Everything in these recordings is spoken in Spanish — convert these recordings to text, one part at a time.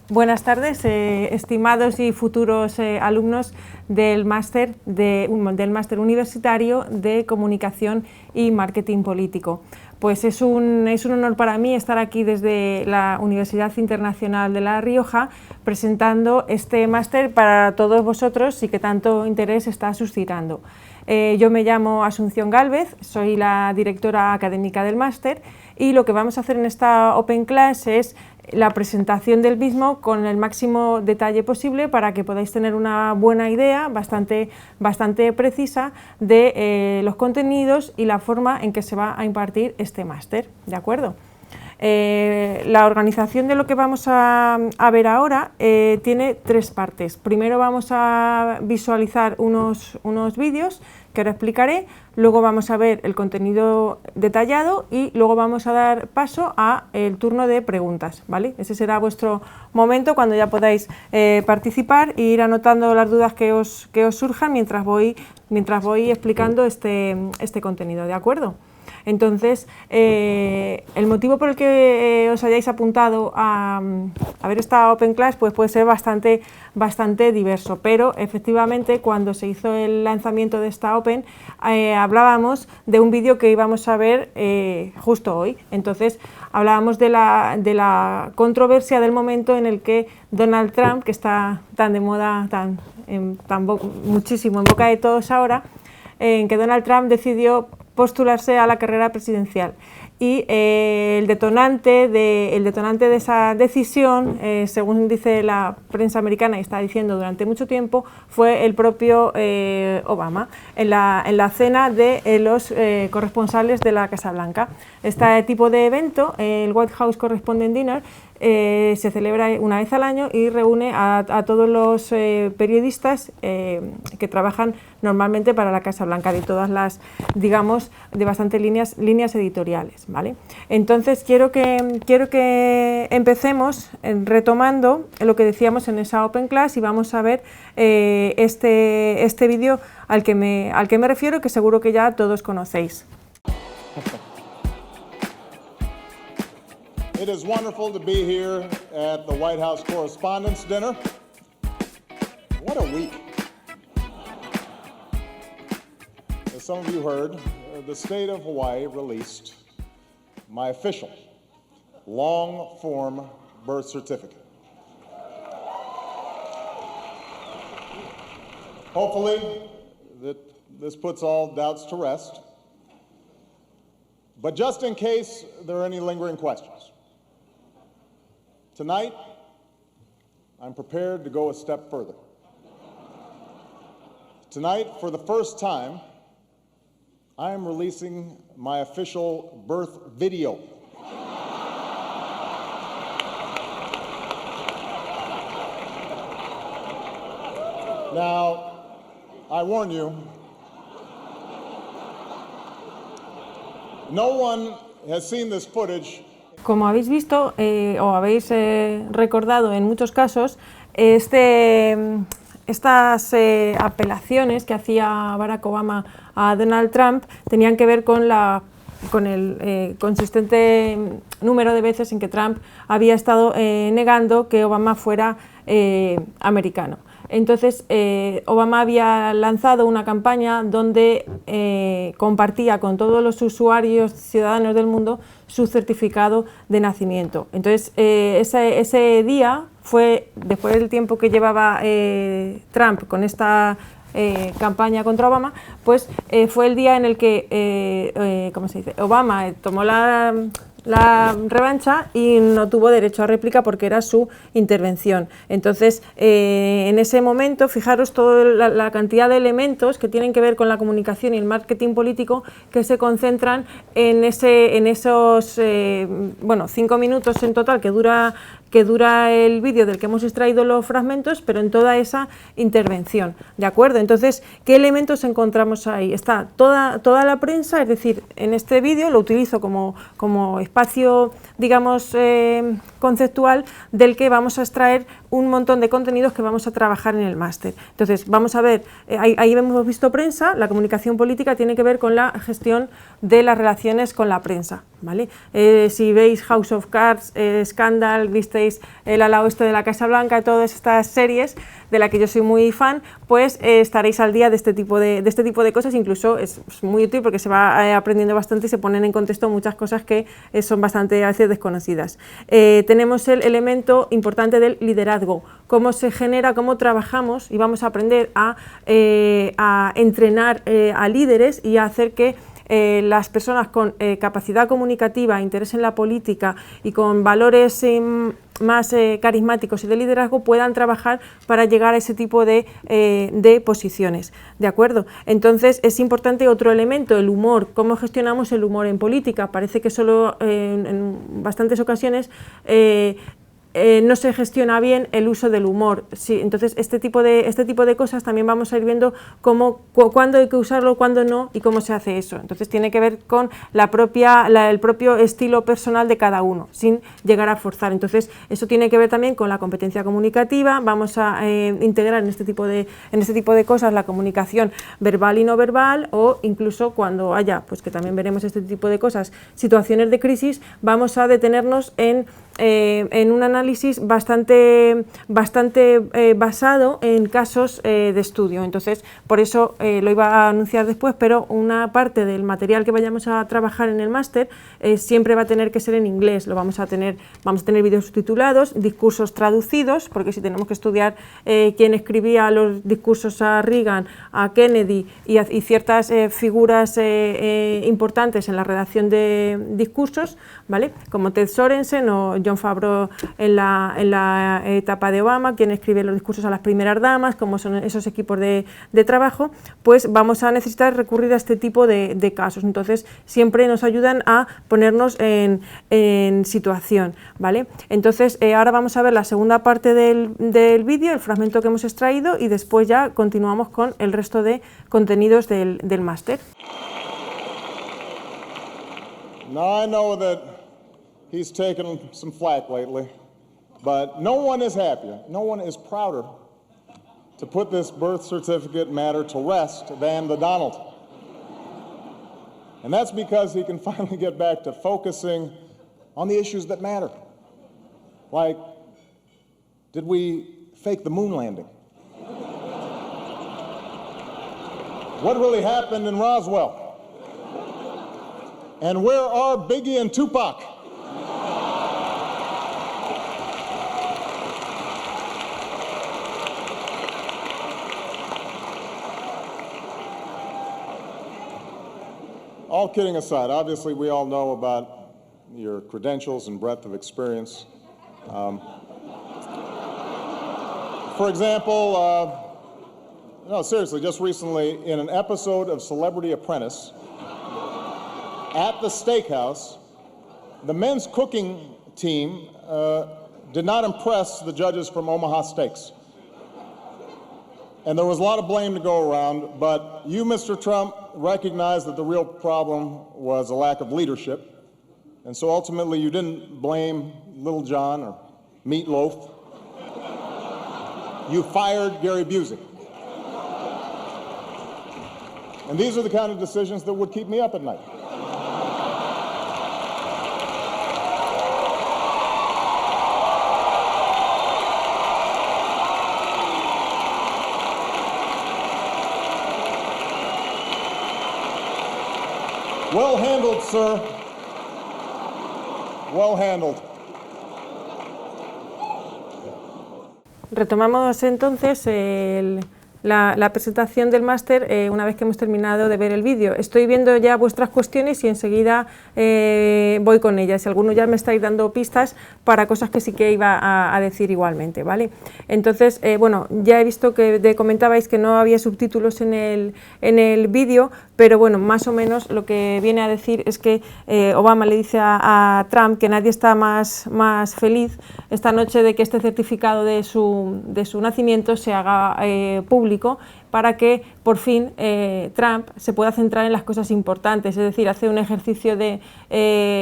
Buenas tardes, estimados y futuros alumnos del máster universitario de Comunicación y Marketing Político. Pues es un honor para mí estar aquí desde la Universidad Internacional de La Rioja presentando este máster para todos vosotros y que tanto interés está suscitando. Yo me llamo Asunción Gálvez, soy la directora académica del máster y lo que vamos a hacer en esta Open Class es la presentación del mismo con el máximo detalle posible para que podáis tener una buena idea bastante precisa de los contenidos y la forma en que se va a impartir este máster, ¿de acuerdo? La organización de lo que vamos a ver ahora tiene tres partes. Primero vamos a visualizar unos vídeos que ahora explicaré, luego vamos a ver el contenido detallado y luego vamos a dar paso al turno de preguntas, ¿vale? Ese será vuestro momento cuando ya podáis participar e ir anotando las dudas que os surjan mientras voy explicando este contenido, ¿de acuerdo? Entonces, el motivo por el que os hayáis apuntado a ver esta Open Class pues puede ser bastante diverso, pero efectivamente cuando se hizo el lanzamiento de esta Open hablábamos de un vídeo que íbamos a ver justo hoy. Entonces hablábamos de la controversia del momento en el que Donald Trump, que está tan de moda, muchísimo en boca de todos ahora, en que Donald Trump decidió postularse a la carrera presidencial y el detonante de esa decisión, según dice la prensa americana y está diciendo durante mucho tiempo, fue el propio Obama en la cena de los corresponsales de la Casa Blanca. Este tipo de evento, el White House Correspondent Dinner, se celebra una vez al año y reúne a todos los periodistas que trabajan normalmente para la Casa Blanca, de todas las, digamos, de bastantes líneas editoriales, ¿vale? Entonces quiero que empecemos retomando lo que decíamos en esa Open Class y vamos a ver este vídeo al que me refiero, que seguro que ya todos conocéis. It is wonderful to be here at the White House Correspondents' Dinner. What a week. As some of you heard, the state of Hawaii released my official long-form birth certificate. Hopefully, this puts all doubts to rest. But just in case there are any lingering questions, tonight, I'm prepared to go a step further. Tonight, for the first time, I am releasing my official birth video. Now, I warn you, no one has seen this footage. Como habéis visto o habéis recordado en muchos casos, estas apelaciones que hacía Barack Obama a Donald Trump tenían que ver con el consistente número de veces en que Trump había estado negando que Obama fuera americano. Entonces, Obama había lanzado una campaña donde compartía con todos los usuarios ciudadanos del mundo su certificado de nacimiento. Entonces, ese día fue, después del tiempo que llevaba Trump con esta campaña contra Obama, pues fue el día en el que, ¿cómo se dice?, Obama tomó la revancha y no tuvo derecho a réplica porque era su intervención. Entonces, en ese momento, fijaros toda la cantidad de elementos que tienen que ver con la comunicación y el marketing político que se concentran en esos 5 minutos en total que dura el vídeo del que hemos extraído los fragmentos, pero en toda esa intervención, ¿de acuerdo? Entonces, ¿qué elementos encontramos ahí? Está toda la prensa, es decir, en este vídeo lo utilizo como espacio, digamos, conceptual del que vamos a extraer un montón de contenidos que vamos a trabajar en el máster. Entonces, vamos a ver, ahí hemos visto prensa, la comunicación política tiene que ver con la gestión de las relaciones con la prensa. ¿vale? Si veis House of Cards, Scandal, visteis El ala oeste de la Casa Blanca, todas estas series de las que yo soy muy fan, pues estaréis al día de este tipo de cosas. Incluso es muy útil porque se va aprendiendo bastante y se ponen en contexto muchas cosas que son bastante a veces desconocidas. Tenemos el elemento importante del liderazgo, cómo se genera, cómo trabajamos, y vamos a aprender a entrenar a líderes y a hacer que las personas con capacidad comunicativa, interés en la política y con valores más carismáticos y de liderazgo puedan trabajar para llegar a ese tipo de posiciones, ¿de acuerdo? Entonces es importante otro elemento, el humor, cómo gestionamos el humor en política. Parece que solo en bastantes ocasiones no se gestiona bien el uso del humor. Sí, entonces este tipo de cosas también vamos a ir viendo cuándo hay que usarlo, cuándo no y cómo se hace eso. Entonces tiene que ver con el propio estilo personal de cada uno, sin llegar a forzar. Entonces eso tiene que ver también con la competencia comunicativa. Vamos a integrar en este tipo de cosas la comunicación verbal y no verbal, o incluso cuando haya, pues que también veremos este tipo de cosas, situaciones de crisis, vamos a detenernos en un análisis bastante basado en casos de estudio. Entonces, por eso lo iba a anunciar después, pero una parte del material que vayamos a trabajar en el máster siempre va a tener que ser en inglés. Vamos a tener vídeos subtitulados, discursos traducidos, porque si tenemos que estudiar quién escribía los discursos a Reagan, a Kennedy y ciertas figuras importantes en la redacción de discursos, ¿vale? Como Ted Sorensen o John Favreau en la etapa de Obama, quien escribe los discursos a las primeras damas, como son esos equipos de trabajo, pues vamos a necesitar recurrir a este tipo de casos. Entonces siempre nos ayudan a ponernos en situación, ¿vale? Entonces ahora vamos a ver la segunda parte del vídeo, el fragmento que hemos extraído, y después ya continuamos con el resto de contenidos del máster. Now I know that he's taken some flack lately, but no one is happier, no one is prouder to put this birth certificate matter to rest than the Donald. And that's because he can finally get back to focusing on the issues that matter. Like, did we fake the moon landing? What really happened in Roswell? And where are Biggie and Tupac? All kidding aside, obviously we all know about your credentials and breadth of experience. For example, no, seriously, just recently in an episode of Celebrity Apprentice, at the steakhouse, the men's cooking team did not impress the judges from Omaha Steaks. And there was a lot of blame to go around, but you, Mr. Trump, recognized that the real problem was a lack of leadership. And so ultimately you didn't blame Little John or Meatloaf. You fired Gary Busey. And these are the kind of decisions that would keep me up at night. Well handled, sir. Well handled. Retomamos entonces la presentación del máster una vez que hemos terminado de ver el vídeo. Estoy viendo ya vuestras cuestiones y enseguida voy con ellas. Si alguno ya me estáis dando pistas para cosas que sí que iba a decir igualmente, ¿vale? Entonces, bueno, ya he visto que comentabais que no había subtítulos en el vídeo, pero bueno, más o menos lo que viene a decir es que Obama le dice a Trump que nadie está más feliz esta noche de que este certificado de su nacimiento se haga público, público para que por fin Trump se pueda centrar en las cosas importantes, es decir, hace un ejercicio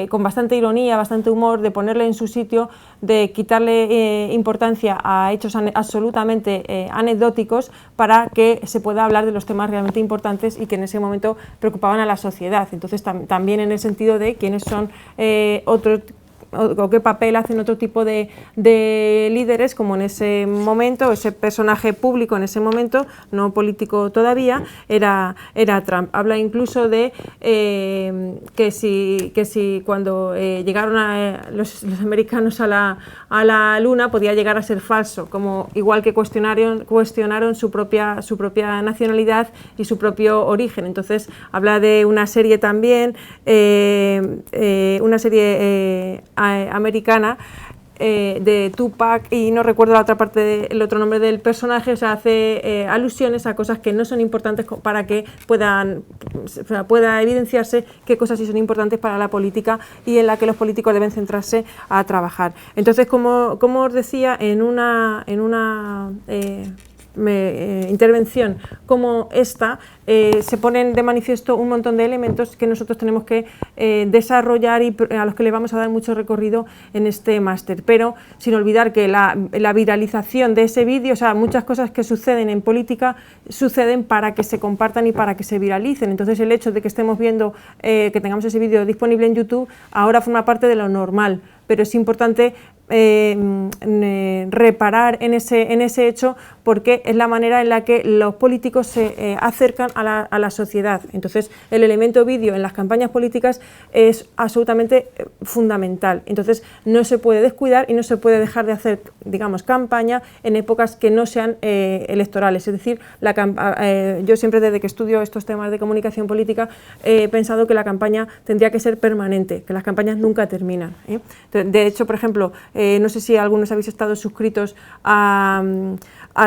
con bastante ironía, bastante humor, de ponerle en su sitio, de quitarle importancia a hechos absolutamente anecdóticos para que se pueda hablar de los temas realmente importantes y que en ese momento preocupaban a la sociedad. Entonces también en el sentido de quiénes son otros o qué papel hacen otro tipo de líderes, como en ese momento, ese personaje público en ese momento, no político todavía, era Trump. Habla incluso de que si cuando llegaron los americanos a la Luna podía llegar a ser falso, como igual que cuestionaron su propia nacionalidad y su propio origen. Entonces habla de una serie también, una serie americana de Tupac, y no recuerdo la otra parte el otro nombre del personaje. O sea, hace alusiones a cosas que no son importantes para que pueda evidenciarse qué cosas sí son importantes para la política y en la que los políticos deben centrarse a trabajar. Entonces, como os decía, en una intervención como esta, se ponen de manifiesto un montón de elementos que nosotros tenemos que desarrollar y a los que le vamos a dar mucho recorrido en este máster, pero sin olvidar que la viralización de ese vídeo, o sea, muchas cosas que suceden en política suceden para que se compartan y para que se viralicen. Entonces el hecho de que estemos viendo, que tengamos ese vídeo disponible en YouTube, ahora forma parte de lo normal, pero es importante reparar en ese hecho, porque es la manera en la que los políticos se acercan a la sociedad. Entonces el elemento vídeo en las campañas políticas es absolutamente fundamental. Entonces no se puede descuidar y no se puede dejar de hacer, digamos, campaña en épocas que no sean electorales. Es decir, yo siempre, desde que estudio estos temas de comunicación política, he pensado que la campaña tendría que ser permanente, que las campañas nunca terminan. De hecho, por ejemplo, no sé si algunos habéis estado suscritos a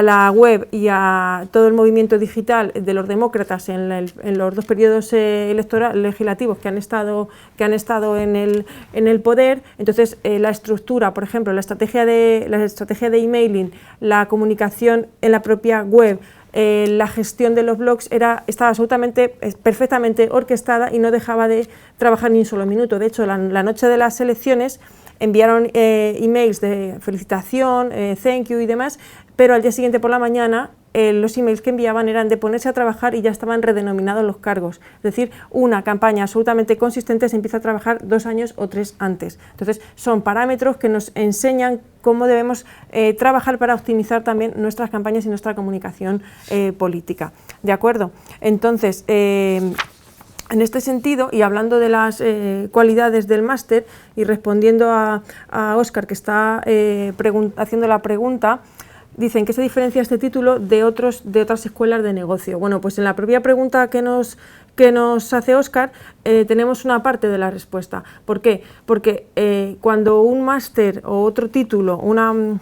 la web y a todo el movimiento digital de los demócratas en los dos periodos legislativos que han estado en el poder. Entonces la estructura, por ejemplo, la estrategia de emailing, la comunicación en la propia web, la gestión de los blogs estaba perfectamente orquestada y no dejaba de trabajar ni un solo minuto. De hecho, la noche de las elecciones enviaron emails de felicitación, thank you y demás, pero al día siguiente por la mañana los emails que enviaban eran de ponerse a trabajar y ya estaban redenominados los cargos. Es decir, una campaña absolutamente consistente se empieza a trabajar 2 años o 3 antes. Entonces, son parámetros que nos enseñan cómo debemos trabajar para optimizar también nuestras campañas y nuestra comunicación política. ¿De acuerdo? Entonces, en este sentido, y hablando de las cualidades del máster y respondiendo a Óscar, que está haciendo la pregunta, dicen que se diferencia este título de otras escuelas de negocio. Bueno, pues en la propia pregunta que nos hace Óscar tenemos una parte de la respuesta. ¿Por qué? Porque cuando un máster o otro título, un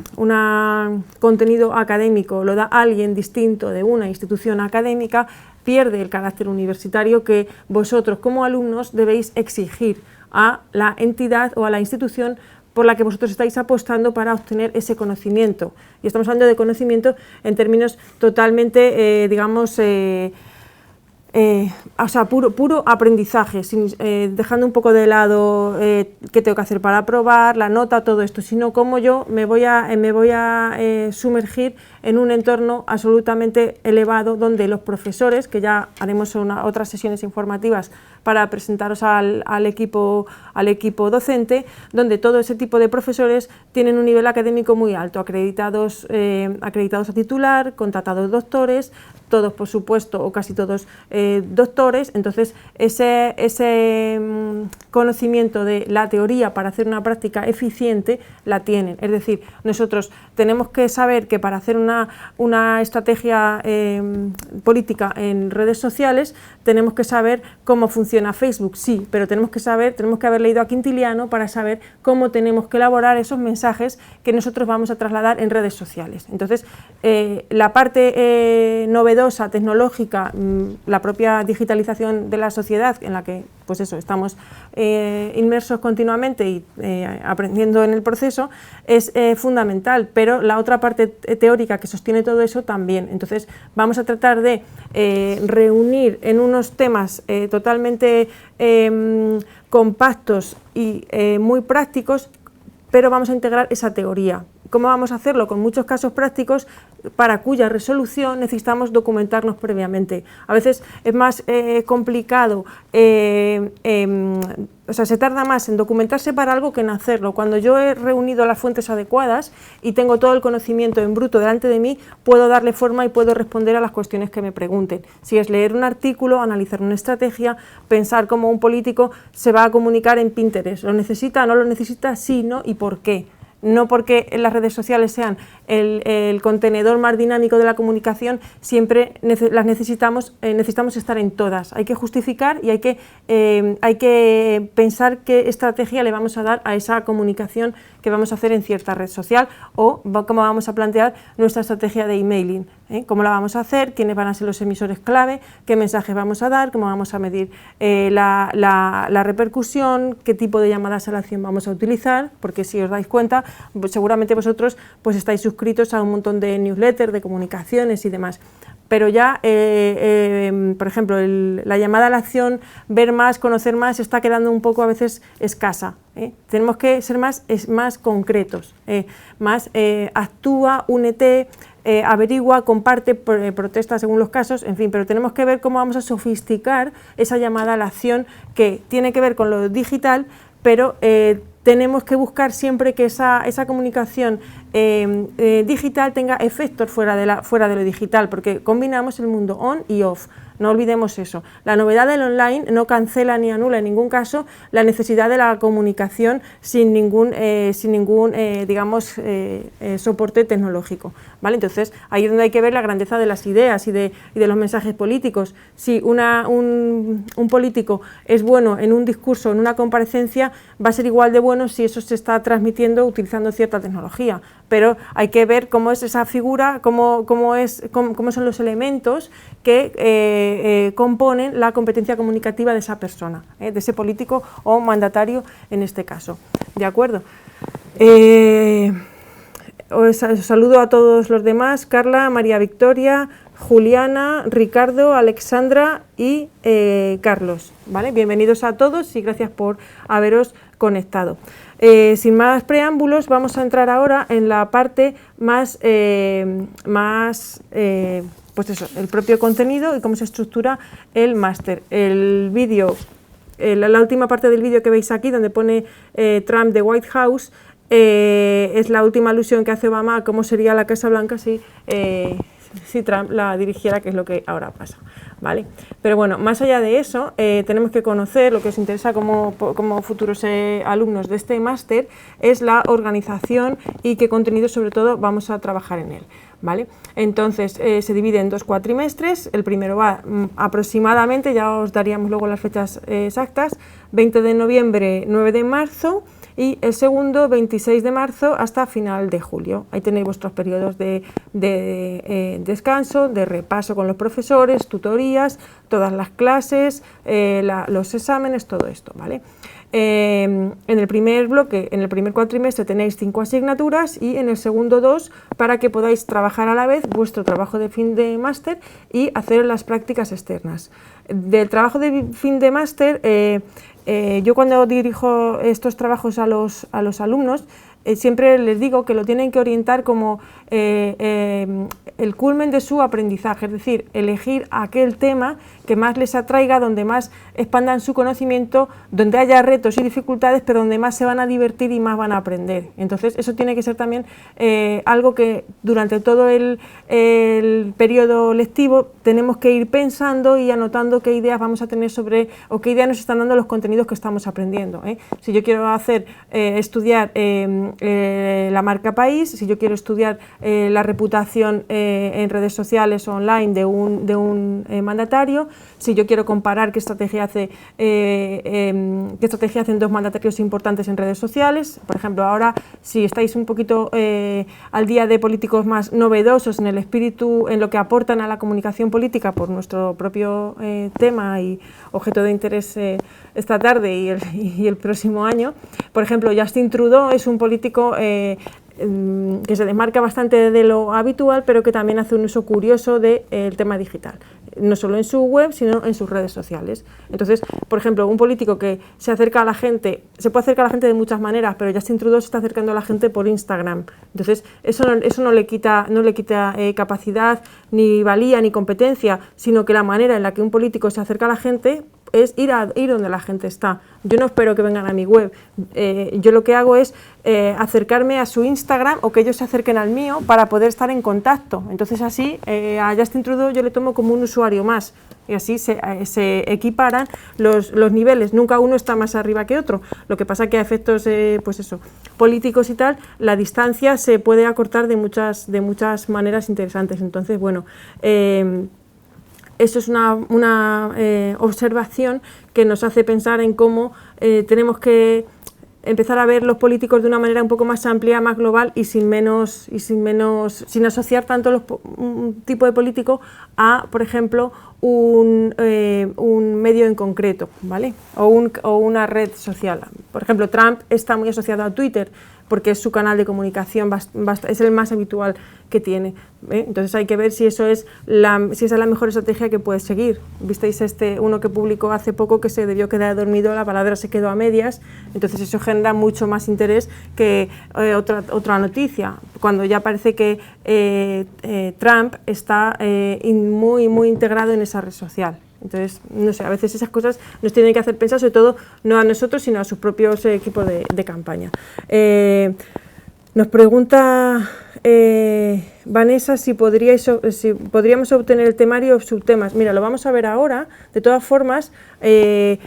contenido académico lo da alguien distinto de una institución académica, pierde el carácter universitario que vosotros como alumnos debéis exigir a la entidad o a la institución por la que vosotros estáis apostando para obtener ese conocimiento. Y estamos hablando de conocimiento en términos totalmente, digamos, o sea, puro aprendizaje, dejando un poco de lado qué tengo que hacer para aprobar, la nota, todo esto, sino cómo yo me voy a sumergir en un entorno absolutamente elevado, donde los profesores, que ya haremos otras sesiones informativas para presentaros al equipo docente, donde todo ese tipo de profesores tienen un nivel académico muy alto, acreditados a titular, contratados doctores, todos, por supuesto, o casi todos doctores. Entonces ese conocimiento de la teoría para hacer una práctica eficiente la tienen. Es decir, nosotros tenemos que saber que para hacer una estrategia política en redes sociales tenemos que saber cómo funciona Facebook, sí, pero tenemos que haber leído a Quintiliano para saber cómo tenemos que elaborar esos mensajes que nosotros vamos a trasladar en redes sociales. Entonces, la parte novedosa, tecnológica, la propia digitalización de la sociedad, en la que pues eso, estamos inmersos continuamente y aprendiendo en el proceso, es fundamental, pero la otra parte teórica que sostiene todo eso también. Entonces vamos a tratar de reunir en unos temas totalmente compactos y muy prácticos, pero vamos a integrar esa teoría. ¿Cómo vamos a hacerlo? Con muchos casos prácticos para cuya resolución necesitamos documentarnos previamente. A veces es más complicado, o sea, se tarda más en documentarse para algo que en hacerlo. Cuando yo he reunido las fuentes adecuadas y tengo todo el conocimiento en bruto delante de mí, puedo darle forma y puedo responder a las cuestiones que me pregunten. Si es leer un artículo, analizar una estrategia, pensar cómo un político se va a comunicar en Pinterest. ¿Lo necesita? ¿No lo necesita? Sí, ¿no? ¿Y por qué? No porque las redes sociales sean el contenedor más dinámico de la comunicación, siempre las necesitamos estar en todas. Hay que justificar y hay que pensar qué estrategia le vamos a dar a esa comunicación que vamos a hacer en cierta red social, o cómo vamos a plantear nuestra estrategia de emailing, cómo la vamos a hacer, quiénes van a ser los emisores clave, qué mensajes vamos a dar, cómo vamos a medir la repercusión, qué tipo de llamadas a la acción vamos a utilizar, porque si os dais cuenta, pues seguramente vosotros pues estáis suscritos a un montón de newsletters, de comunicaciones y demás. Pero ya, por ejemplo, la llamada a la acción, ver más, conocer más, está quedando un poco a veces escasa. Tenemos que ser más concretos, más actúa, únete, averigua, comparte, protesta según los casos, en fin, pero tenemos que ver cómo vamos a sofisticar esa llamada a la acción que tiene que ver con lo digital, pero tenemos que buscar siempre que esa comunicación digital tenga efectos fuera de lo digital, porque combinamos el mundo on y off. No olvidemos eso. La novedad del online no cancela ni anula en ningún caso la necesidad de la comunicación sin ningún digamos, soporte tecnológico, ¿vale? Entonces, ahí es donde hay que ver la grandeza de las ideas y de los mensajes políticos. Si un político es bueno en un discurso, en una comparecencia, va a ser igual de bueno si eso se está transmitiendo utilizando cierta tecnología. Pero hay que ver cómo es esa figura, cómo son los elementos que componen la competencia comunicativa de esa persona, de ese político o mandatario en este caso. ¿De acuerdo? Os saludo a todos los demás: Carla, María Victoria, Juliana, Ricardo, Alexandra y Carlos, ¿vale? Bienvenidos a todos y gracias por haberos conectado. Sin más preámbulos, vamos a entrar ahora en la parte más, pues eso, el propio contenido y cómo se estructura el máster. El vídeo, la última parte del vídeo que veis aquí, donde pone Trump de White House, es la última alusión que hace Obama a cómo sería la Casa Blanca si Trump la dirigiera, que es lo que ahora pasa, ¿vale? Pero bueno, más allá de eso, tenemos que conocer lo que os interesa como futuros alumnos de este máster, es la organización y qué contenido sobre todo vamos a trabajar en él, ¿vale? Entonces, se divide en 2 cuatrimestres. El primero va aproximadamente, ya os daríamos luego las fechas exactas, 20 de noviembre, 9 de marzo, y el segundo 26 de marzo hasta final de julio. Ahí tenéis vuestros periodos de descanso, de repaso con los profesores, tutorías, todas las clases, los exámenes, todo esto, ¿vale? En el primer bloque, en el primer cuatrimestre tenéis 5 asignaturas y en el segundo 2, para que podáis trabajar a la vez vuestro trabajo de fin de máster y hacer las prácticas externas. Del trabajo de fin de máster, yo cuando dirijo estos trabajos a los alumnos, siempre les digo que lo tienen que orientar como el culmen de su aprendizaje, es decir, elegir aquel tema que más les atraiga, donde más expandan su conocimiento, donde haya retos y dificultades, pero donde más se van a divertir y más van a aprender. Entonces, eso tiene que ser también algo que durante todo el periodo lectivo tenemos que ir pensando y anotando qué ideas vamos a tener sobre, o qué ideas nos están dando los contenidos que estamos aprendiendo, ¿eh? Si yo quiero estudiar la marca país, si yo quiero estudiar la reputación en redes sociales o online de un mandatario, si yo quiero comparar qué estrategia hacen dos mandatarios importantes en redes sociales. Por ejemplo, ahora si estáis un poquito al día de políticos más novedosos en el espíritu, en lo que aportan a la comunicación política por nuestro propio tema y objeto de interés esta tarde y el próximo año, por ejemplo, Justin Trudeau es un político que se desmarca bastante de lo habitual, pero que también hace un uso curioso del tema digital, no solo en su web, sino en sus redes sociales. Entonces, por ejemplo, un político que se acerca a la gente, se puede acercar a la gente de muchas maneras, pero Justin Trudeau se está acercando a la gente por Instagram. Entonces, eso no le quita capacidad, ni valía, ni competencia, sino que la manera en la que un político se acerca a la gente es ir donde la gente está. Yo no espero que vengan a mi web, yo lo que hago es acercarme a su Instagram o que ellos se acerquen al mío para poder estar en contacto. Entonces así a Justin Trudeau yo le tomo como un usuario más y así se equiparan los niveles, nunca uno está más arriba que otro. Lo que pasa que a efectos pues eso, políticos y tal, la distancia se puede acortar de muchas maneras interesantes. Entonces, bueno, eso es una observación que nos hace pensar en cómo tenemos que empezar a ver los políticos de una manera un poco más amplia, más global y sin asociar tanto un tipo de político a, por ejemplo, un medio en concreto, ¿vale? O una red social. Por ejemplo, Trump está muy asociado a Twitter porque es su canal de comunicación, es el más habitual que tiene. Entonces hay que ver si esa es la mejor estrategia que puedes seguir. Visteis uno que publicó hace poco que se debió quedar dormido, la palabra se quedó a medias, entonces eso genera mucho más interés que otra noticia, cuando ya parece que Trump está muy integrado en esa red social. Entonces, no sé, a veces esas cosas nos tienen que hacer pensar, sobre todo no a nosotros, sino a sus propios equipos de campaña. Nos pregunta Vanessa si podríamos obtener el temario o subtemas. Mira, lo vamos a ver ahora. De todas formas,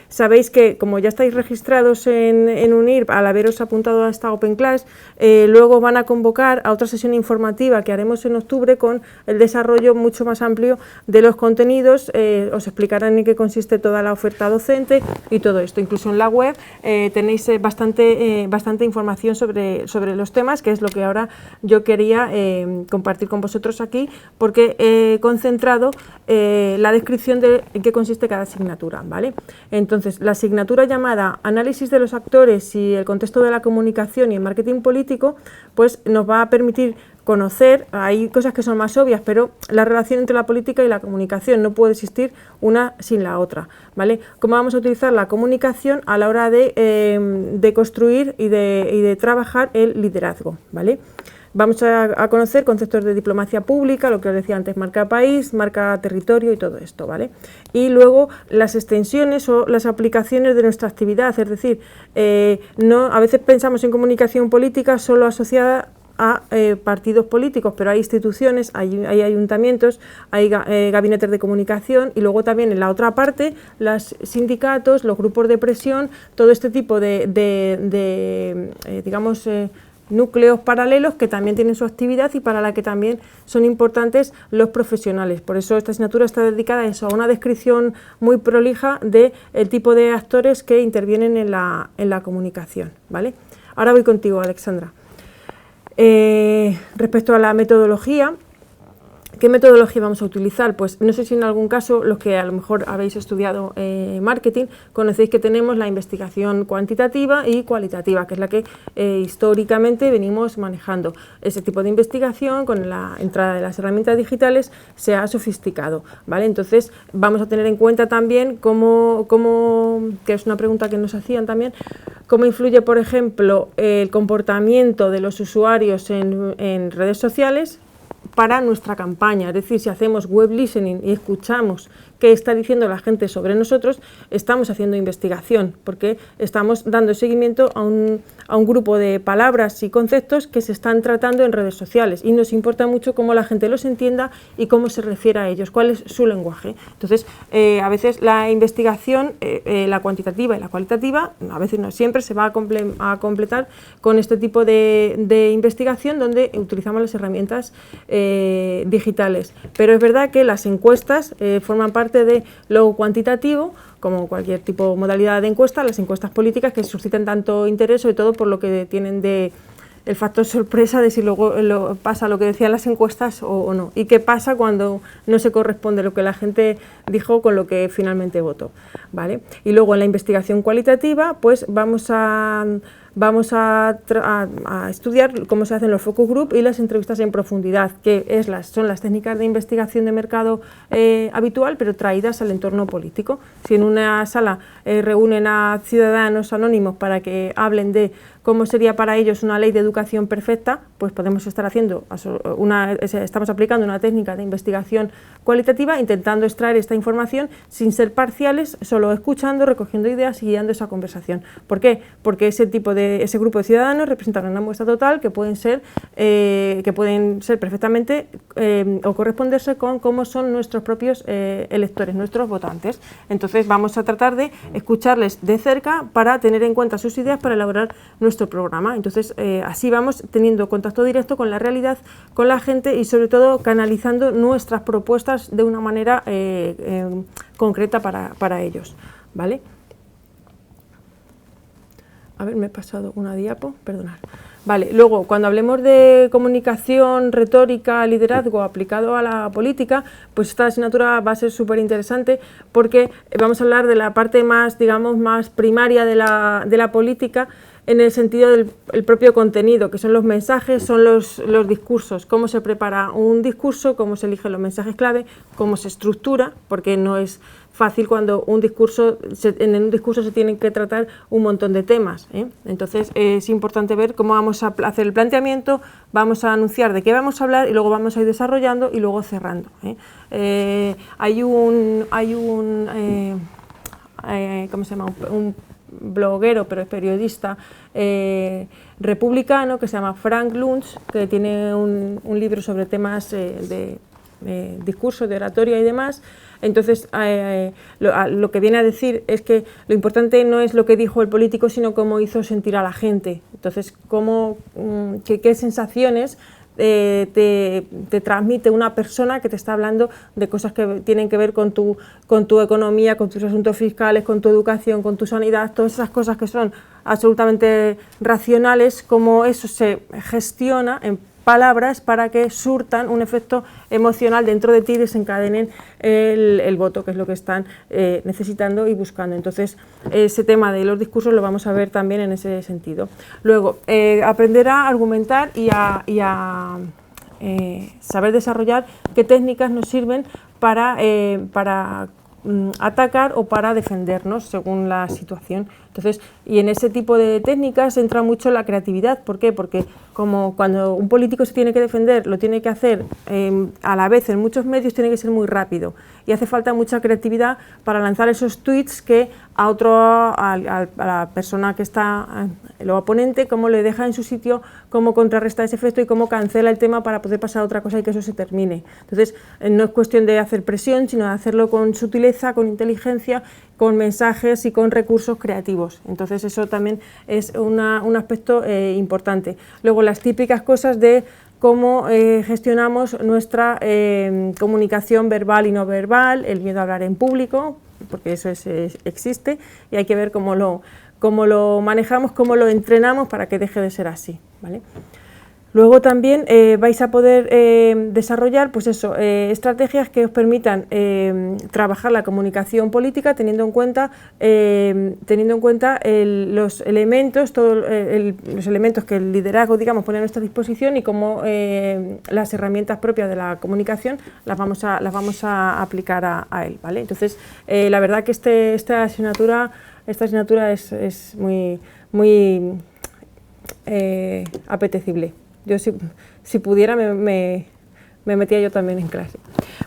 sabéis que como ya estáis registrados en UNIRP, al haberos apuntado a esta Open Class, luego van a convocar a otra sesión informativa que haremos en octubre con el desarrollo mucho más amplio de los contenidos. Os explicarán en qué consiste toda la oferta docente y todo esto. Incluso en la web tenéis bastante información sobre los temas, que es lo que ahora yo quería compartir con vosotros aquí, porque he concentrado la descripción de en qué consiste cada asignatura, ¿vale? Entonces, la asignatura llamada Análisis de los actores y el contexto de la comunicación y el marketing político, pues nos va a permitir conocer, hay cosas que son más obvias, pero la relación entre la política y la comunicación no puede existir una sin la otra, ¿vale? Cómo vamos a utilizar la comunicación a la hora de construir y de trabajar el liderazgo, ¿vale? Vamos a conocer conceptos de diplomacia pública, lo que os decía antes, marca país, marca territorio y todo esto, ¿vale? Y luego las extensiones o las aplicaciones de nuestra actividad, es decir, a veces pensamos en comunicación política solo asociada a partidos políticos, pero hay instituciones, hay ayuntamientos, hay gabinetes de comunicación y luego también en la otra parte los sindicatos, los grupos de presión, todo este tipo digamos, núcleos paralelos que también tienen su actividad y para la que también son importantes los profesionales. Por eso esta asignatura está dedicada a eso, a una descripción muy prolija del tipo de actores que intervienen en la comunicación, ¿vale? Ahora voy contigo, Alexandra. Respecto a la metodología, ¿qué metodología vamos a utilizar? Pues no sé si en algún caso los que a lo mejor habéis estudiado marketing conocéis que tenemos la investigación cuantitativa y cualitativa, que es la que históricamente venimos manejando. Ese tipo de investigación con la entrada de las herramientas digitales se ha sofisticado, ¿vale? Entonces vamos a tener en cuenta también que es una pregunta que nos hacían también, cómo influye, por ejemplo, el comportamiento de los usuarios en redes sociales, para nuestra campaña. Es decir, si hacemos web listening y escuchamos qué está diciendo la gente sobre nosotros, estamos haciendo investigación, porque estamos dando seguimiento a un grupo de palabras y conceptos que se están tratando en redes sociales, y nos importa mucho cómo la gente los entienda y cómo se refiere a ellos, cuál es su lenguaje. Entonces, a veces la investigación, la cuantitativa y la cualitativa, a veces no siempre, se va a completar con este tipo de investigación donde utilizamos las herramientas digitales. Pero es verdad que las encuestas forman parte de lo cuantitativo, como cualquier tipo de modalidad de encuesta, las encuestas políticas que suscitan tanto interés, sobre todo por lo que tienen de el factor sorpresa de si luego pasa lo que decían las encuestas o no, y qué pasa cuando no se corresponde lo que la gente dijo con lo que finalmente votó, ¿vale? Y luego en la investigación cualitativa, pues vamos a estudiar cómo se hacen los focus group y las entrevistas en profundidad, que son las técnicas de investigación de mercado habitual, pero traídas al entorno político. Si en una sala reúnen a ciudadanos anónimos para que hablen de cómo sería para ellos una ley de educación perfecta, pues podemos estar estamos aplicando una técnica de investigación cualitativa, intentando extraer esta información sin ser parciales, solo escuchando, recogiendo ideas y guiando esa conversación. ¿Por qué? Porque ese grupo de ciudadanos representan una muestra total que pueden ser perfectamente o corresponderse con cómo son nuestros propios electores, nuestros votantes. Entonces vamos a tratar de escucharles de cerca para tener en cuenta sus ideas para elaborar nuestro programa. Entonces así vamos teniendo contacto directo con la realidad, con la gente, y sobre todo canalizando nuestras propuestas de una manera concreta para ellos, ¿vale? A ver, me he pasado una diapo, perdonad. Vale, luego, cuando hablemos de comunicación, retórica, liderazgo aplicado a la política, pues esta asignatura va a ser súper interesante, porque vamos a hablar de la parte más, digamos, más primaria de la política, en el sentido del propio contenido, que son los mensajes, son los discursos, cómo se prepara un discurso, cómo se eligen los mensajes clave, cómo se estructura, porque no es fácil cuando en un discurso se tienen que tratar un montón de temas, ¿eh? Entonces es importante ver cómo vamos a hacer el planteamiento, vamos a anunciar de qué vamos a hablar y luego vamos a ir desarrollando y luego cerrando, ¿eh? Hay un ¿cómo se llama? Un bloguero, pero es periodista republicano, que se llama Frank Luntz, que tiene un libro sobre temas de discurso, de oratoria y demás. Entonces lo que viene a decir es que lo importante no es lo que dijo el político, sino cómo hizo sentir a la gente. Entonces, qué sensaciones te transmite una persona que te está hablando de cosas que tienen que ver con tu economía, con tus asuntos fiscales, con tu educación, con tu sanidad, todas esas cosas que son absolutamente racionales, cómo eso se gestiona en palabras para que surtan un efecto emocional dentro de ti y desencadenen el voto, que es lo que están necesitando y buscando. Entonces, ese tema de los discursos lo vamos a ver también en ese sentido. Luego, aprender a argumentar y a saber desarrollar qué técnicas nos sirven para atacar o para defendernos según la situación. Entonces, y en ese tipo de técnicas entra mucho la creatividad. ¿Por qué? Porque como cuando un político se tiene que defender, lo tiene que hacer a la vez en muchos medios, tiene que ser muy rápido y hace falta mucha creatividad para lanzar esos tweets que a la persona que está, el oponente, cómo le deja en su sitio, cómo contrarresta ese efecto y cómo cancela el tema para poder pasar a otra cosa y que eso se termine. Entonces, no es cuestión de hacer presión, sino de hacerlo con sutileza, con inteligencia, con mensajes y con recursos creativos. Entonces eso también es un aspecto importante. Luego las típicas cosas de cómo gestionamos nuestra comunicación verbal y no verbal, el miedo a hablar en público, porque eso existe y hay que ver cómo lo manejamos, cómo lo entrenamos para que deje de ser así, ¿vale? Luego también vais a poder desarrollar pues eso, estrategias que os permitan trabajar la comunicación política teniendo en cuenta los elementos, los elementos que el liderazgo, digamos, pone a nuestra disposición y cómo las herramientas propias de la comunicación las vamos a aplicar a él, ¿vale? Entonces, la verdad que esta asignatura es muy apetecible. Yo si pudiera me me metía yo también en clase.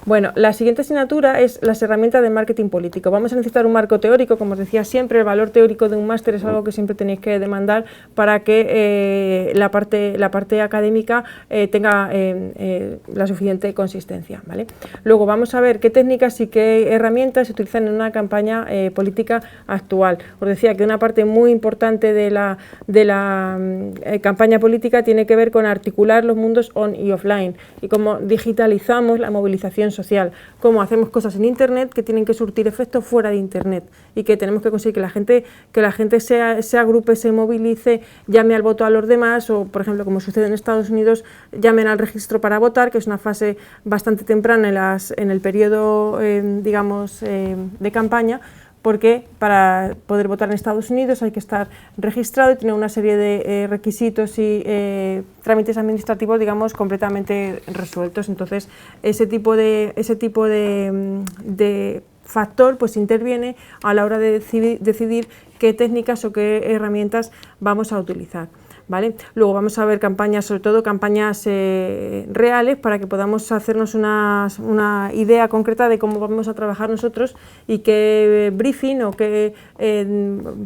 Bueno, la siguiente asignatura es las herramientas de marketing político. Vamos a necesitar un marco teórico, como os decía siempre, el valor teórico de un máster es algo que siempre tenéis que demandar para que la parte académica tenga la suficiente consistencia, ¿vale? Luego vamos a ver qué técnicas y qué herramientas se utilizan en una campaña política actual. Os decía que una parte muy importante de la campaña política tiene que ver con articular los mundos on y offline y cómo digitalizamos la movilización social, cómo hacemos cosas en Internet que tienen que surtir efectos fuera de Internet y que tenemos que conseguir que la gente se agrupe, se movilice, llame al voto a los demás o, por ejemplo, como sucede en Estados Unidos, llamen al registro para votar, que es una fase bastante temprana en el periodo, digamos, de campaña, porque para poder votar en Estados Unidos hay que estar registrado y tener una serie de requisitos y trámites administrativos, digamos, completamente resueltos. Entonces, ese tipo de factor pues interviene a la hora de decidir qué técnicas o qué herramientas vamos a utilizar. ¿Vale? Luego vamos a ver campañas, sobre todo campañas reales, para que podamos hacernos una idea concreta de cómo vamos a trabajar nosotros y qué briefing o qué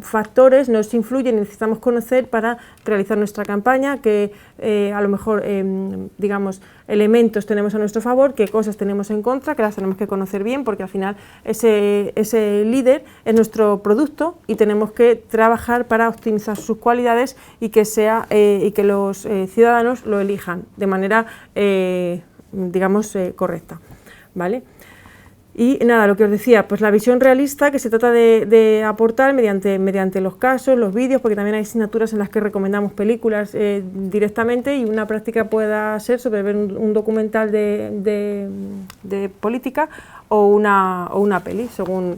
factores nos influyen y necesitamos conocer para realizar nuestra campaña, qué a lo mejor digamos elementos tenemos a nuestro favor, qué cosas tenemos en contra, que las tenemos que conocer bien, porque al final ese líder es nuestro producto y tenemos que trabajar para optimizar sus cualidades y que los ciudadanos lo elijan de manera digamos correcta, ¿vale? Y nada, lo que os decía, pues la visión realista que se trata de aportar mediante los casos, los vídeos, porque también hay asignaturas en las que recomendamos películas directamente, y una práctica pueda ser sobre ver un documental de política o una peli, según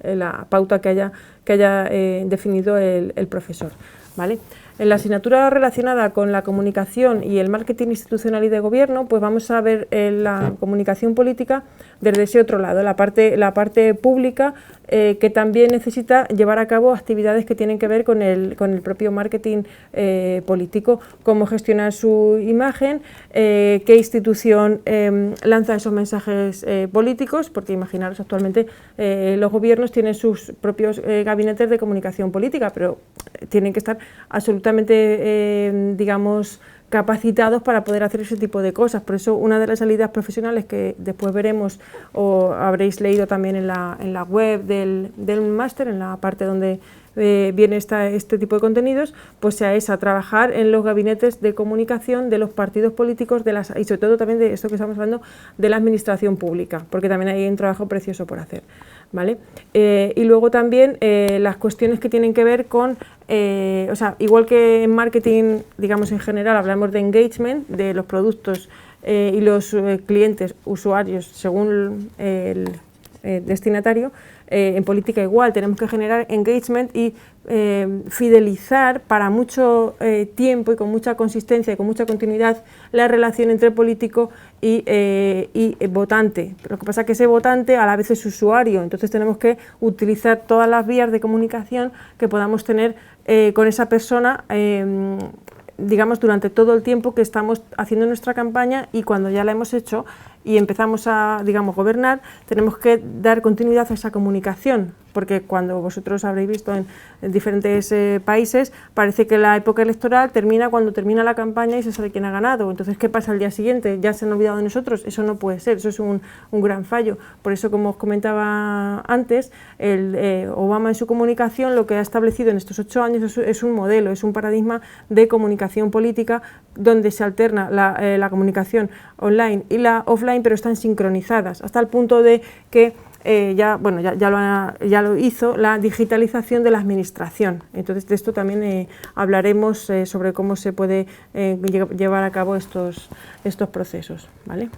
la pauta que haya definido el profesor, ¿vale? En la asignatura relacionada con la comunicación y el marketing institucional y de gobierno, pues vamos a ver la comunicación política desde ese otro lado, la parte pública, que también necesita llevar a cabo actividades que tienen que ver con el propio marketing político, cómo gestionar su imagen, qué institución lanza esos mensajes políticos, porque imaginaros actualmente los gobiernos tienen sus propios gabinetes de comunicación política, pero tienen que estar absolutamente, digamos, capacitados para poder hacer ese tipo de cosas. Por eso una de las salidas profesionales que después veremos o habréis leído también en la web del máster, en la parte donde viene este tipo de contenidos, pues sea esa, trabajar en los gabinetes de comunicación de los partidos políticos y sobre todo también de esto que estamos hablando de la administración pública, porque también hay un trabajo precioso por hacer, ¿vale? Y luego también las cuestiones que tienen que ver con, o sea, igual que en marketing, digamos en general, hablamos de engagement, de los productos y los clientes, usuarios, según el destinatario, en política igual, tenemos que generar engagement y fidelizar para mucho tiempo y con mucha consistencia y con mucha continuidad la relación entre político y votante. Lo que pasa es que ese votante a la vez es usuario, entonces tenemos que utilizar todas las vías de comunicación que podamos tener con esa persona, digamos, durante todo el tiempo que estamos haciendo nuestra campaña, y cuando ya la hemos hecho y empezamos a, digamos, gobernar, tenemos que dar continuidad a esa comunicación, porque cuando vosotros habréis visto en diferentes países, parece que la época electoral termina cuando termina la campaña y se sabe quién ha ganado. Entonces, ¿qué pasa al día siguiente? ¿Ya se han olvidado de nosotros? Eso no puede ser, eso es un gran fallo. Por eso, como os comentaba antes, Obama en su comunicación lo que ha establecido en estos 8 años es un modelo, es un paradigma de comunicación política donde se alterna la comunicación online y la offline, pero están sincronizadas, hasta el punto de que ya lo hizo la digitalización de la administración. Entonces, de esto también hablaremos sobre cómo se puede llevar a cabo estos procesos, ¿vale?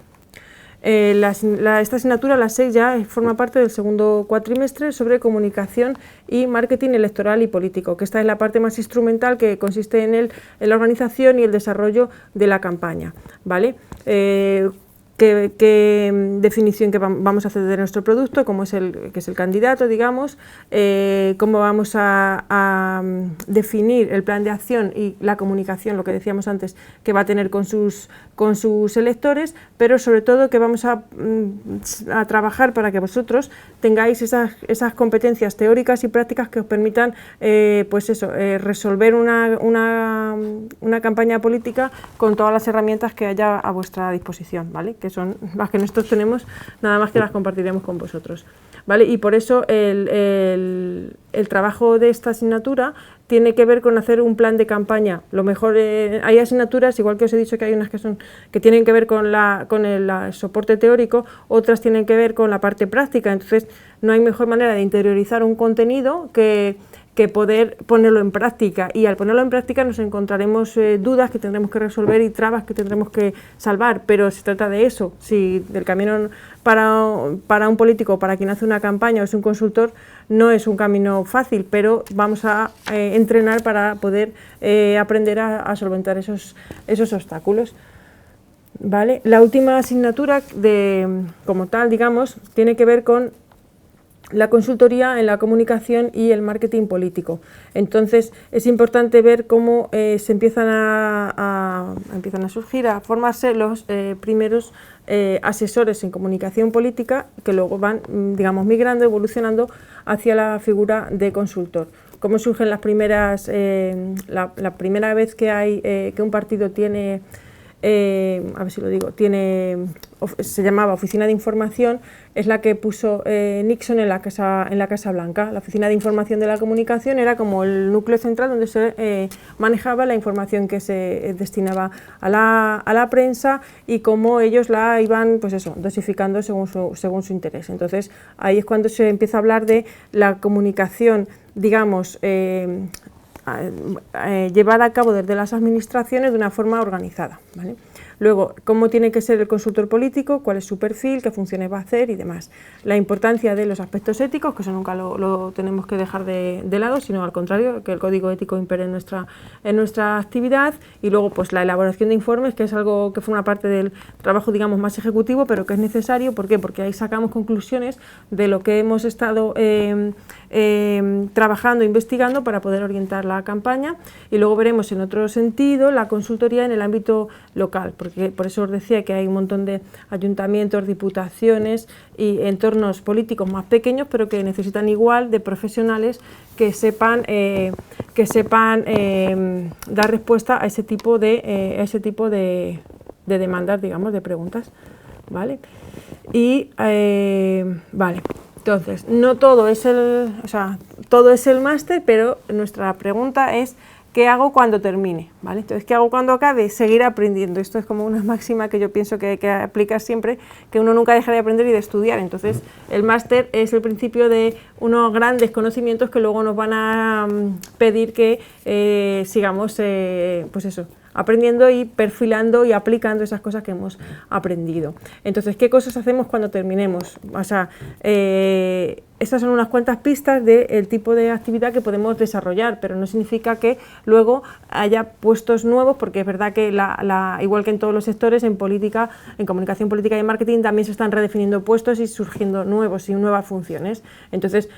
Esta asignatura, la 6, ya forma parte del segundo cuatrimestre sobre comunicación y marketing electoral y político, que esta es la parte más instrumental, que consiste en la organización y el desarrollo de la campaña, ¿vale? qué definición que vamos a hacer de nuestro producto, cómo es que es el candidato, digamos, cómo vamos a definir el plan de acción y la comunicación, lo que decíamos antes, que va a tener con sus electores, pero sobre todo que vamos a trabajar para que vosotros tengáis esas competencias teóricas y prácticas que os permitan pues eso, resolver una campaña política con todas las herramientas que haya a vuestra disposición, ¿vale? Que son las que nosotros tenemos, nada más que las compartiremos con vosotros, ¿vale? Y por eso el trabajo de esta asignatura tiene que ver con hacer un plan de campaña. Lo mejor, hay asignaturas, igual que os he dicho que hay unas que tienen que ver con el soporte teórico, otras tienen que ver con la parte práctica, entonces no hay mejor manera de interiorizar un contenido que poder ponerlo en práctica, y al ponerlo en práctica nos encontraremos dudas que tendremos que resolver y trabas que tendremos que salvar, pero se trata de eso. Si el camino para un político, para quien hace una campaña o es un consultor, no es un camino fácil, pero vamos a entrenar para poder aprender a solventar esos obstáculos. ¿Vale? La última asignatura como tal, digamos, tiene que ver con la consultoría en la comunicación y el marketing político. Entonces es importante ver cómo se empiezan a surgir, a formarse los primeros asesores en comunicación política, que luego van, digamos, migrando, evolucionando hacia la figura de consultor. Cómo surgen las primeras, la primera vez que un partido tiene, a ver si lo digo, se llamaba Oficina de Información, es la que puso Nixon en la Casa Blanca. La Oficina de Información de la Comunicación era como el núcleo central donde se manejaba la información que se destinaba a la prensa y cómo ellos la iban, pues eso, dosificando según su interés. Entonces ahí es cuando se empieza a hablar de la comunicación, digamos, llevada a cabo desde las administraciones de una forma organizada, ¿vale? Luego, cómo tiene que ser el consultor político, cuál es su perfil, qué funciones va a hacer y demás. La importancia de los aspectos éticos, que eso nunca lo tenemos que dejar de lado, sino al contrario, que el código ético impere en nuestra actividad. Y luego, pues la elaboración de informes, que es algo que forma parte del trabajo, digamos, más ejecutivo, pero que es necesario. ¿Por qué? Porque ahí sacamos conclusiones de lo que hemos estado trabajando, investigando para poder orientar la campaña. Y luego veremos en otro sentido la consultoría en el ámbito local, porque por eso os decía que hay un montón de ayuntamientos, diputaciones y entornos políticos más pequeños, pero que necesitan igual de profesionales que sepan dar respuesta a ese tipo de demandas, digamos, de preguntas, ¿vale? Y vale. Entonces, no todo es todo es el máster, pero nuestra pregunta es ¿qué hago cuando termine? ¿Vale? Entonces, ¿qué hago cuando acabe? Seguir aprendiendo. Esto es como una máxima que yo pienso que hay que aplicar siempre, que uno nunca deja de aprender y de estudiar. Entonces, el máster es el principio de unos grandes conocimientos que luego nos van a pedir que sigamos, pues eso, aprendiendo y perfilando y aplicando esas cosas que hemos aprendido. Entonces, ¿qué cosas hacemos cuando terminemos? O sea, estas son unas cuantas pistas del tipo de actividad que podemos desarrollar, pero no significa que luego haya puestos nuevos, porque es verdad que igual que en todos los sectores, en política, en comunicación política y en marketing también se están redefiniendo puestos y surgiendo nuevos y nuevas funciones. Entonces,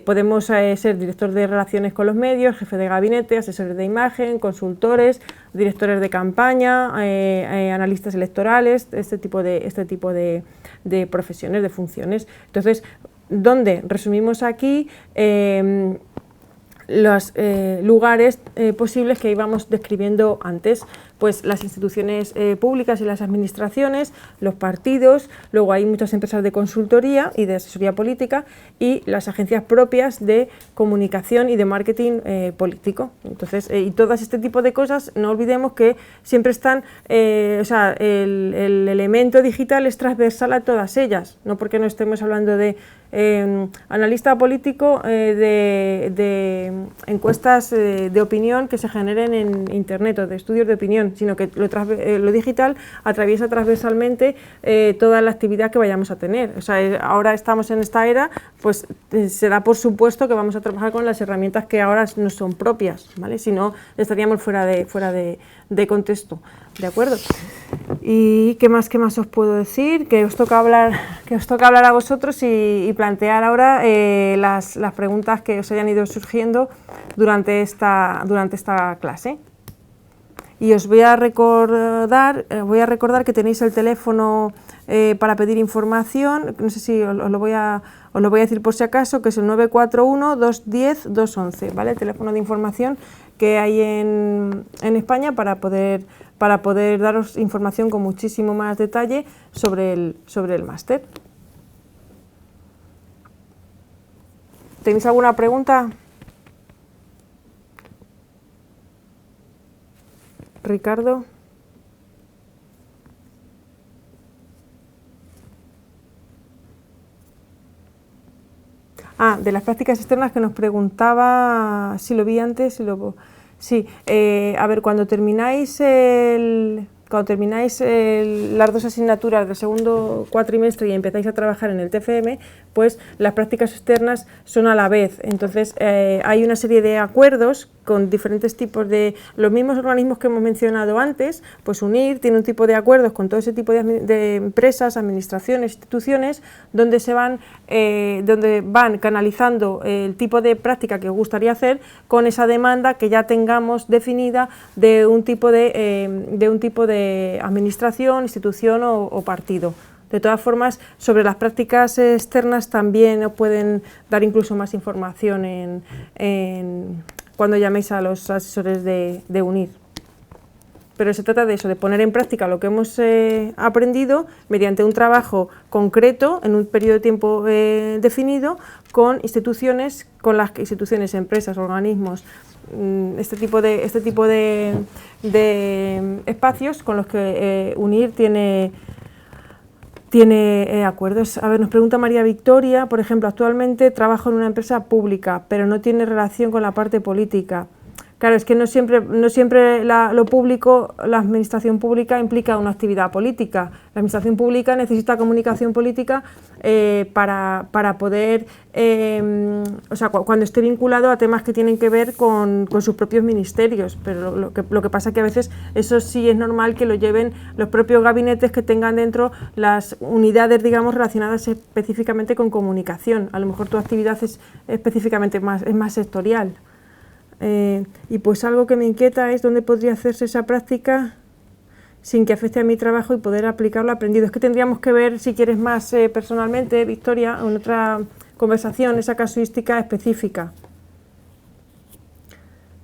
podemos ser director de relaciones con los medios, jefe de gabinete, asesores de imagen, consultores, directores de campaña, analistas electorales, este tipo de profesiones, de funciones. Entonces, donde resumimos aquí los lugares posibles que íbamos describiendo antes, pues las instituciones públicas y las administraciones, los partidos, luego hay muchas empresas de consultoría y de asesoría política y las agencias propias de comunicación y de marketing político. Entonces, y todas este tipo de cosas, no olvidemos que siempre están, el elemento digital es transversal a todas ellas, no porque no estemos hablando de analista político de encuestas de opinión que se generen en internet o de estudios de opinión, sino que lo digital atraviesa transversalmente toda la actividad que vayamos a tener. O sea, ahora estamos en esta era, pues se da por supuesto que vamos a trabajar con las herramientas que ahora no son propias, ¿vale? Si no, estaríamos fuera de contexto, ¿de acuerdo? ¿Y qué más os puedo decir? Que os toca hablar a vosotros y plantear ahora las preguntas que os hayan ido surgiendo durante esta clase. Y os voy a recordar que tenéis el teléfono para pedir información, no sé si os lo voy a decir por si acaso, que es el 941-210-211, ¿vale? El teléfono de información que hay en España para poder daros información con muchísimo más detalle sobre el máster. ¿Tenéis alguna pregunta? Ricardo. De las prácticas externas que nos preguntaba, si lo vi antes, sí, a ver, cuando termináis las dos asignaturas del segundo cuatrimestre y empezáis a trabajar en el TFM, pues las prácticas externas son a la vez. Entonces hay una serie de acuerdos con diferentes tipos de los mismos organismos que hemos mencionado antes, pues UNIR tiene un tipo de acuerdos con todo ese tipo de empresas, administraciones, instituciones, donde van canalizando el tipo de práctica que os gustaría hacer con esa demanda que ya tengamos definida de un tipo de administración, institución o partido. De todas formas, sobre las prácticas externas también os pueden dar incluso más información cuando llaméis a los asesores de UNIR. Pero se trata de eso, de poner en práctica lo que hemos aprendido mediante un trabajo concreto en un periodo de tiempo definido con instituciones, empresas, organismos, este tipo de espacios con los que UNIR tiene acuerdos. A ver, nos pregunta María Victoria, por ejemplo, actualmente trabajo en una empresa pública, pero no tiene relación con la parte política. Claro, es que no siempre lo público, la administración pública implica una actividad política. La administración pública necesita comunicación política para poder, cuando esté vinculado a temas que tienen que ver con sus propios ministerios. Pero lo que pasa es que a veces eso sí es normal que lo lleven los propios gabinetes que tengan dentro las unidades, digamos, relacionadas específicamente con comunicación. A lo mejor tu actividad es específicamente más sectorial. Y pues algo que me inquieta es dónde podría hacerse esa práctica sin que afecte a mi trabajo y poder aplicar lo aprendido. Es que tendríamos que ver, si quieres más personalmente, Victoria, en otra conversación, esa casuística específica.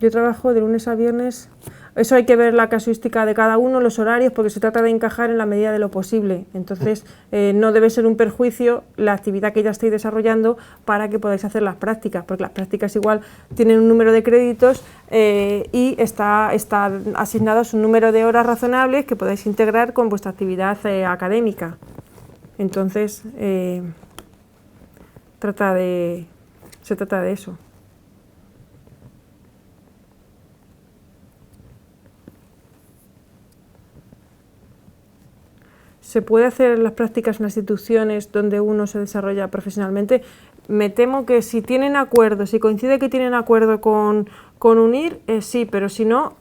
Yo trabajo de lunes a viernes. Eso hay que ver la casuística de cada uno, los horarios, porque se trata de encajar en la medida de lo posible. Entonces, no debe ser un perjuicio la actividad que ya estáis desarrollando para que podáis hacer las prácticas, porque las prácticas igual tienen un número de créditos y está asignados un número de horas razonables que podáis integrar con vuestra actividad académica. Entonces, se trata de eso. ¿Se puede hacer las prácticas en las instituciones donde uno se desarrolla profesionalmente? Me temo que si tienen acuerdo, si coincide que tienen acuerdo con UNIR, sí, pero si no,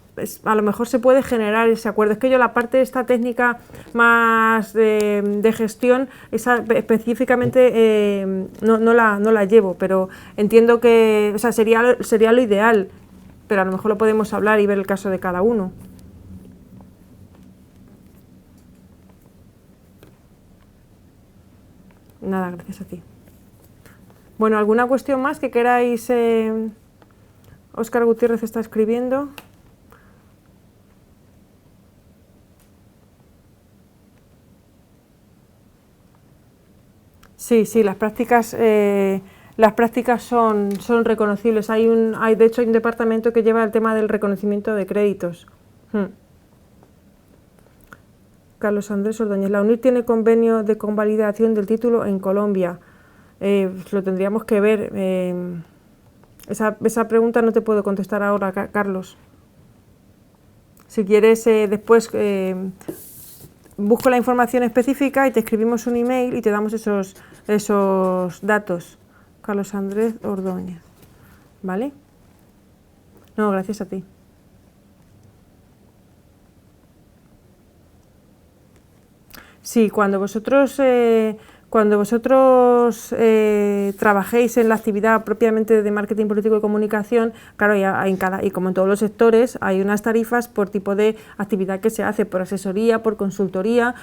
a lo mejor se puede generar ese acuerdo. Es que yo la parte de esta técnica más de gestión, esa específicamente no la llevo, pero entiendo que sería lo ideal, pero a lo mejor lo podemos hablar y ver el caso de cada uno. Nada, gracias a ti. Bueno, ¿alguna cuestión más que queráis? Óscar Gutiérrez está escribiendo. Sí, las prácticas son reconocibles. De hecho, hay un departamento que lleva el tema del reconocimiento de créditos. Carlos Andrés Ordóñez, la UNIR tiene convenio de convalidación del título en Colombia. Lo tendríamos que ver. Esa pregunta no te puedo contestar ahora, Carlos. Si quieres, después busco la información específica y te escribimos un email y te damos esos datos. Carlos Andrés Ordóñez. ¿Vale? No, gracias a ti. Sí, cuando vosotros trabajéis en la actividad propiamente de marketing político y comunicación, claro, y como en todos los sectores, hay unas tarifas por tipo de actividad que se hace, por asesoría, por consultoría,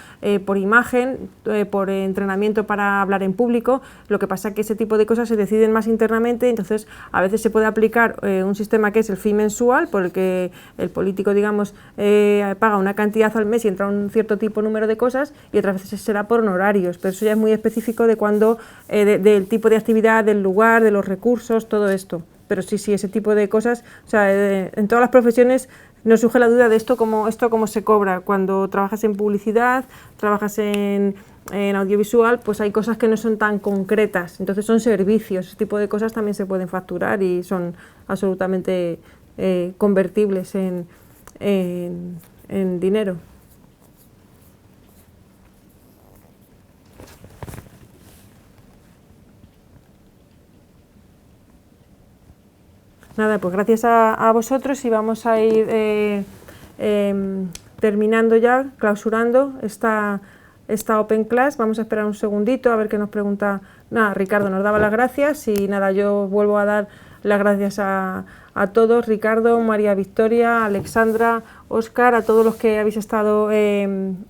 por imagen, por entrenamiento para hablar en público. Lo que pasa es que ese tipo de cosas se deciden más internamente, entonces a veces se puede aplicar un sistema que es el fee mensual, por el que el político, digamos, paga una cantidad al mes y entra un cierto número de cosas, y otras veces será por honorarios, pero eso ya es muy específico de cuando, del tipo de actividad, del lugar, de los recursos, todo esto. Pero sí, ese tipo de cosas, o sea, en todas las profesiones nos surge la duda de cómo se cobra. Cuando trabajas en publicidad, trabajas en audiovisual, pues hay cosas que no son tan concretas, entonces son servicios, ese tipo de cosas también se pueden facturar y son absolutamente convertibles en dinero. Nada, pues gracias a vosotros, y vamos a ir terminando ya, clausurando esta Open Class. Vamos a esperar un segundito a ver qué nos pregunta. Nada, Ricardo nos daba las gracias, y nada, yo vuelvo a dar las gracias a todos, Ricardo, María Victoria, Alexandra, Óscar, a todos los que habéis estado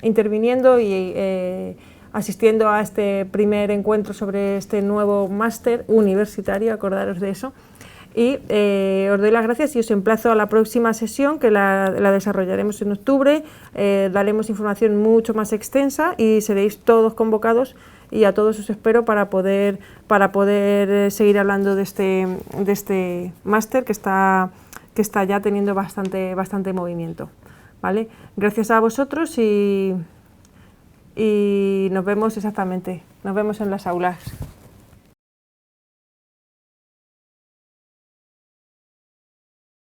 interviniendo y asistiendo a este primer encuentro sobre este nuevo máster universitario, acordaros de eso. Y os doy las gracias y os emplazo a la próxima sesión, que la desarrollaremos en octubre. Daremos información mucho más extensa y seréis todos convocados, y a todos os espero para poder seguir hablando de este máster que está ya teniendo bastante movimiento, ¿vale? Gracias a vosotros, y nos vemos en las aulas.